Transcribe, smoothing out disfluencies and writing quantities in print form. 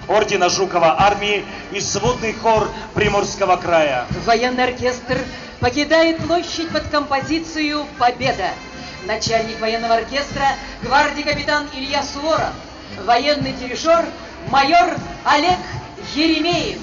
ордена Жукова армии и сводный хор Приморского края. Военный оркестр покидает площадь под композицию «Победа». Начальник военного оркестра гвардии капитан Илья Суворов. Военный дирижер майор Олег Еремеев.